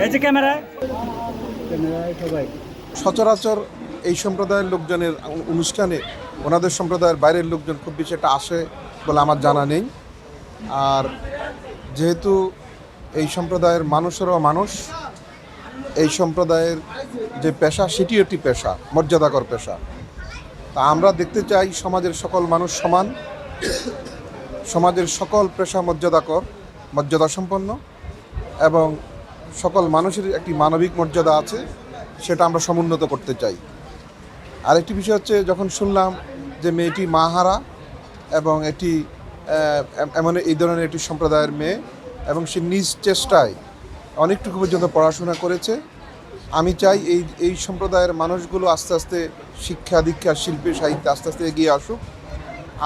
এই যে ক্যামেরায় সবাই সচরাচর এই সম্প্রদায়ের লোকজনের অনুষ্ঠানে ওনাদের সম্প্রদায়ের বাইরের লোকজন খুব বেশি একটা আসে বলে আমার জানা নেই। আর যেহেতু এই সম্প্রদায়ের মানুষেরও মানুষ, এই সম্প্রদায়ের যে পেশা সেটি একটি পেশা, মর্যাদাকর পেশা। তা আমরা দেখতে চাই সমাজের সকল মানুষ সমান, সমাজের সকল পেশা মর্যাদাসম্পন্ন এবং সকল মানুষের একটি মানবিক মর্যাদা আছে, সেটা আমরা সমুন্নত করতে চাই। আরেকটি বিষয় হচ্ছে, যখন শুনলাম যে মেয়েটি মাহারা এবং এটি এমন এই ধরনের একটি সম্প্রদায়ের মেয়ে এবং সে নিজ চেষ্টায় অনেকটুকু পর্যন্ত পড়াশোনা করেছে, আমি চাই এই সম্প্রদায়ের মানুষগুলো আস্তে আস্তে শিক্ষা দীক্ষা শিল্পে সাহিত্যে আস্তে আস্তে এগিয়ে আসুক।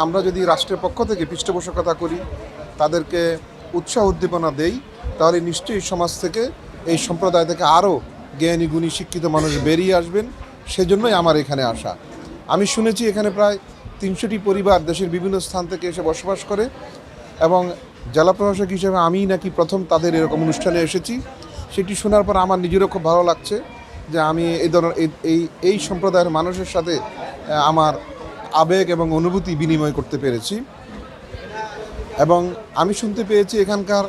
আমরা যদি রাষ্ট্রের পক্ষ থেকে পৃষ্ঠপোষকতা করি, তাদেরকে উৎসাহ উদ্দীপনা দেই, তাহলে নিশ্চয়ই সমাজ থেকে এই সম্প্রদায় থেকে আরও জ্ঞানী গুণী শিক্ষিত মানুষ বেরিয়ে আসবেন। সেজন্যই আমার এখানে আসা। আমি শুনেছি এখানে প্রায় 300টি পরিবার দেশের বিভিন্ন স্থান থেকে এসে বসবাস করে এবং জেলা প্রশাসক হিসেবে আমিই নাকি প্রথম তাদের এরকম অনুষ্ঠানে এসেছি। সেটি শোনার পর আমার নিজেরও খুব ভালো লাগছে যে আমি এই ধরনের এই সম্প্রদায়ের মানুষের সাথে আমার আবেগ এবং অনুভূতি বিনিময় করতে পেরেছি। এবং আমি শুনতে পেয়েছি এখানকার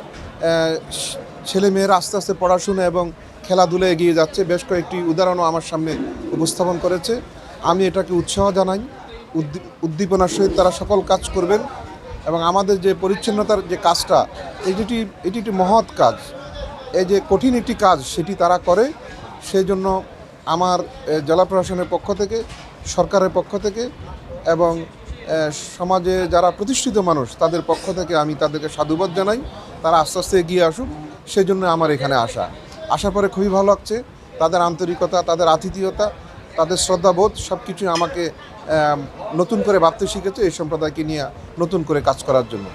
ছেলেমেয়েরা আস্তে আস্তে পড়াশোনা এবং খেলাধুলায় এগিয়ে যাচ্ছে। বেশ কয়েকটি উদাহরণও আমার সামনে উপস্থাপন করেছে। আমি এটাকে উৎসাহ জানাই, উদ্দীপনার সহিত তারা সকল কাজ করবেন এবং আমাদের যে পরিচ্ছন্নতার যে কাজটা, এটি একটি মহৎ কাজ। এই যে কঠিন একটি কাজ সেটি তারা করে, সেই জন্য আমার জেলা প্রশাসনের পক্ষ থেকে, সরকারের পক্ষ থেকে এবং সমাজে যারা প্রতিষ্ঠিত মানুষ তাদের পক্ষ থেকে আমি তাদেরকে সাধুবাদ জানাই। তারা আস্তে আস্তে এগিয়ে আসুক, সেই জন্য আমার এখানে আসার পরে খুবই ভালো লাগছে। তাদের আন্তরিকতা, তাদের আতিথেয়তা, তাদের শ্রদ্ধাবোধ সব কিছুই আমাকে নতুন করে ভাবতে শিখেছে এই সম্প্রদায়কে নিয়ে নতুন করে কাজ করার জন্য।